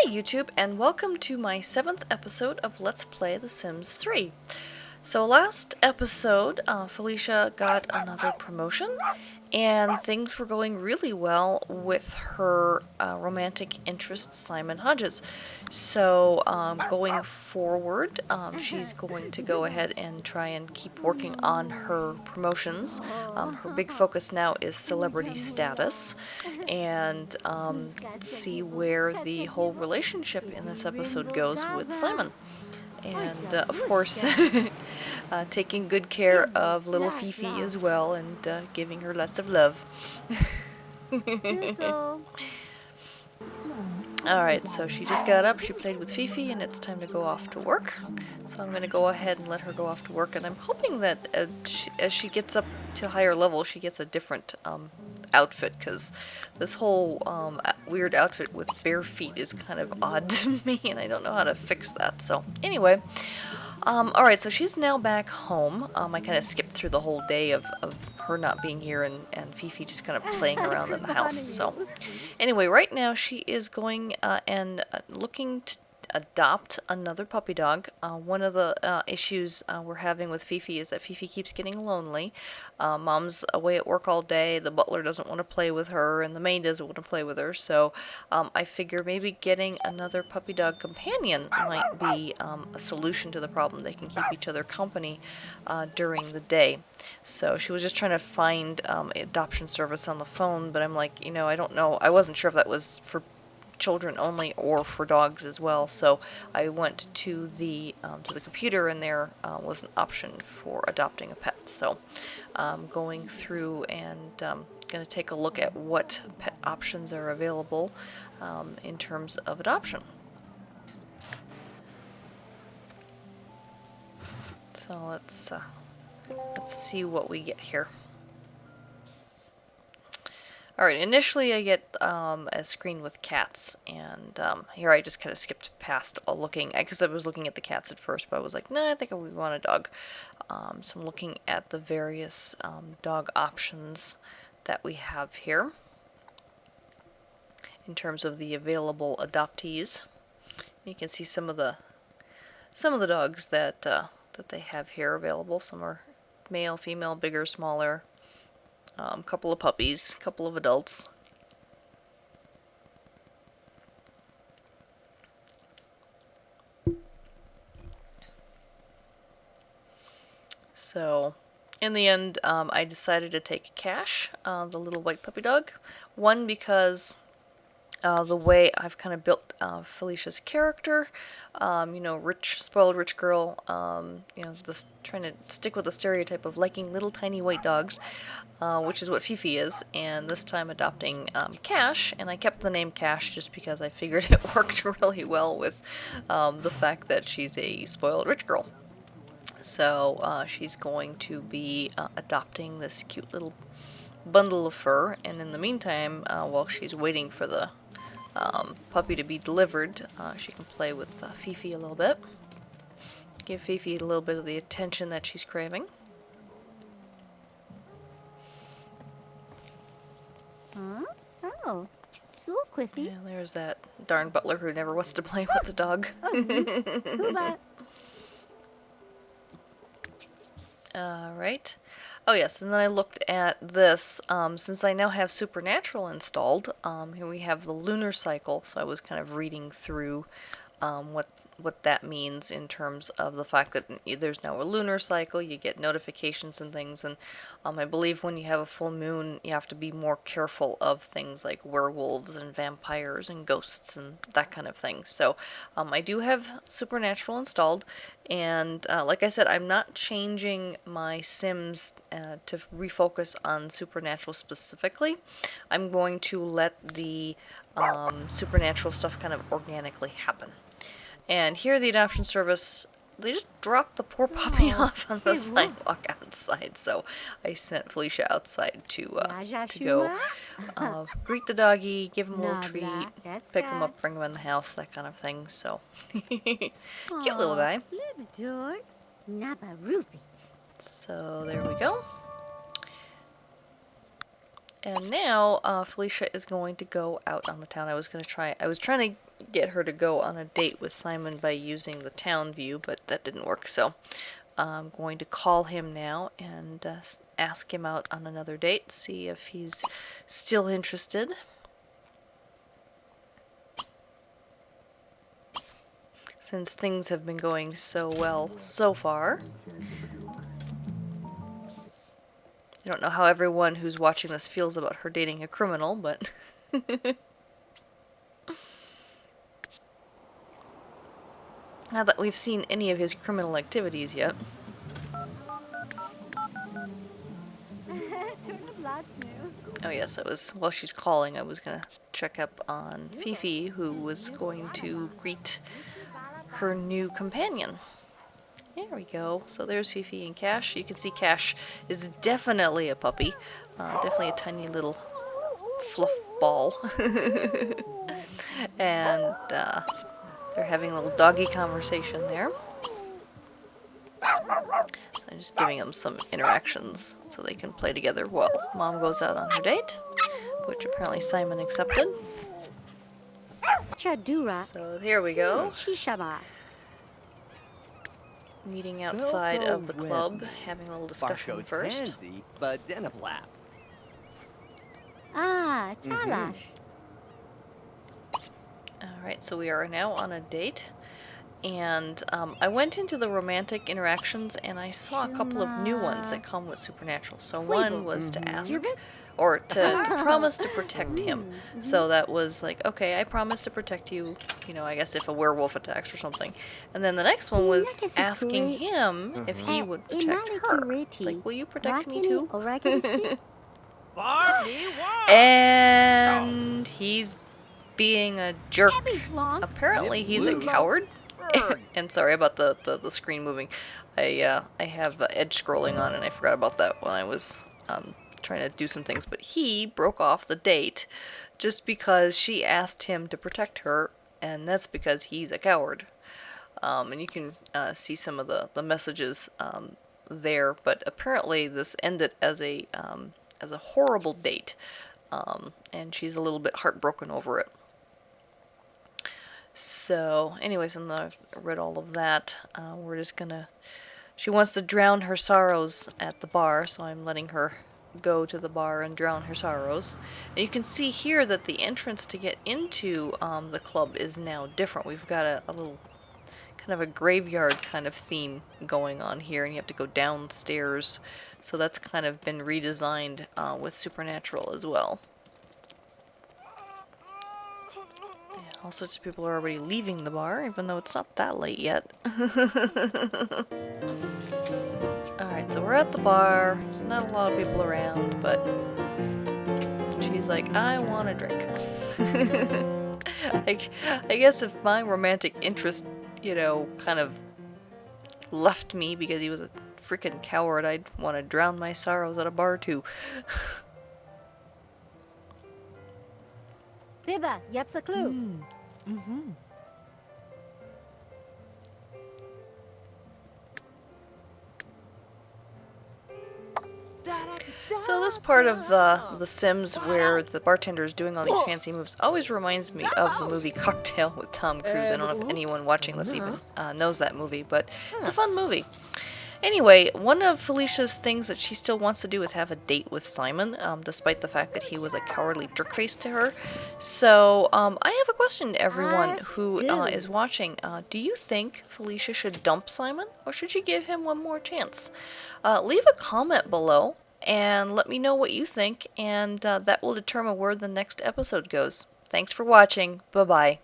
Hi YouTube, and welcome to my 7th episode of Let's Play The Sims 3. So last episode, Felicia got another promotion, and things were going really well with her romantic interest, Simon Hodges. So going forward, she's going to go ahead and try and keep working on her promotions. Her big focus now is celebrity status, and see where the whole relationship in this episode goes with Simon. And of course, taking good care of little Fifi as well, and giving her lots of love. Alright, so she just got up, she played with Fifi, and it's time to go off to work. So I'm going to go ahead and let her go off to work, and I'm hoping that as she gets up to higher level, she gets a different outfit, because this whole weird outfit with bare feet is kind of odd to me, and I don't know how to fix that. So anyway, alright, so she's now back home. I kind of skipped through the whole day of her not being here and Fifi just kind of playing around in the house. So anyway, right now she is going and looking to adopt another puppy dog. One of the issues we're having with Fifi is that Fifi keeps getting lonely. Mom's away at work all day, the butler doesn't want to play with her, and the maid doesn't want to play with her, so I figure maybe getting another puppy dog companion might be a solution to the problem. They can keep each other company during the day. So she was just trying to find adoption service on the phone, but I'm like, I don't know. I wasn't sure if that was for children only or for dogs as well, so I went to the computer, and there was an option for adopting a pet. So I'm going through and going to take a look at what pet options are available in terms of adoption. So let's see what we get here. Alright, initially I get a screen with cats, and here I just kind of skipped past looking, because I was looking at the cats at first, but I was like, nah, I think we want a dog. So I'm looking at the various dog options that we have here in terms of the available adoptees. You can see some of the dogs that they have here available. Some are male, female, bigger, smaller. Couple of puppies, couple of adults. So, in the end, I decided to take Cash, the little white puppy dog. One, because the way I've kind of built Felicia's character, spoiled rich girl, trying to stick with the stereotype of liking little tiny white dogs, which is what Fifi is, and this time adopting Cash, and I kept the name Cash just because I figured it worked really well with the fact that she's a spoiled rich girl. So she's going to be adopting this cute little bundle of fur, and in the meantime, while she's waiting for the puppy to be delivered, she can play with Fifi a little bit. Give Fifi a little bit of the attention that she's craving. Oh, so quickly. Yeah, there's that darn butler who never wants to play with the dog. Alright. Oh yes, and then I looked at this, since I now have Supernatural installed, here we have the lunar cycle, so I was kind of reading through what that means in terms of the fact that there's now a lunar cycle, you get notifications and things, and I believe when you have a full moon, you have to be more careful of things like werewolves and vampires and ghosts and that kind of thing. So I do have Supernatural installed, and like I said, I'm not changing my Sims to refocus on Supernatural specifically. I'm going to let the Supernatural stuff kind of organically happen. And here the adoption service, they just dropped the poor puppy off on the sidewalk outside, so I sent Felicia outside to go greet the doggy, give him a little treat, pick him up, bring him in the house, that kind of thing. So cute little guy. So there we go. And now Felicia is going to go out on the town. I was trying to get her to go on a date with Simon by using the town view, but that didn't work. So I'm going to call him now and ask him out on another date, see if he's still interested. Since things have been going so well so far. I don't know how everyone who's watching this feels about her dating a criminal, but... Not that we've seen any of his criminal activities yet. Oh yes, it was, while she's calling, I was gonna check up on Fifi, who was going to greet her new companion. There we go. So there's Fifi and Cash. You can see Cash is definitely a puppy. Definitely a tiny little fluff ball. And they're having a little doggy conversation there. I'm just giving them some interactions so they can play together while Mom goes out on her date, which apparently Simon accepted. So here we go. Meeting outside of the club, having a little discussion first. Alright, so we are now on a date. And I went into the romantic interactions and I saw a couple of new ones that come with Supernatural. So one was to ask, or to promise to protect him. So that was like, okay, I promise to protect you, you know, I guess if a werewolf attacks or something. And then the next one was asking him if he would protect her. Like, will you protect me too? And he's being a jerk. Apparently he's a coward. And sorry about the screen moving. I have edge scrolling on and I forgot about that when I was trying to do some things. But he broke off the date just because she asked him to protect her, and that's because he's a coward. And you can see some of the messages there. But apparently this ended as a horrible date, and she's a little bit heartbroken over it. So, anyways, and I've read all of that. We're just gonna... She wants to drown her sorrows at the bar, so I'm letting her go to the bar and drown her sorrows. And you can see here that the entrance to get into the club is now different. We've got a little kind of a graveyard kind of theme going on here, and you have to go downstairs. So that's kind of been redesigned with Supernatural as well. All sorts of people are already leaving the bar, even though it's not that late yet. Alright, so we're at the bar. There's not a lot of people around, but she's like, I want a drink. I guess if my romantic interest, you know, kind of left me because he was a freaking coward, I'd want to drown my sorrows at a bar too. Biba, yapsa clue. So this part of The Sims where the bartender is doing all these fancy moves always reminds me of the movie Cocktail with Tom Cruise. I don't know if anyone watching this even knows that movie, but it's a fun movie. Anyway, one of Felicia's things that she still wants to do is have a date with Simon, despite the fact that he was a cowardly jerkface to her. So, I have a question to everyone who is watching. Do you think Felicia should dump Simon, or should she give him one more chance? Leave a comment below and let me know what you think, and that will determine where the next episode goes. Thanks for watching. Bye-bye.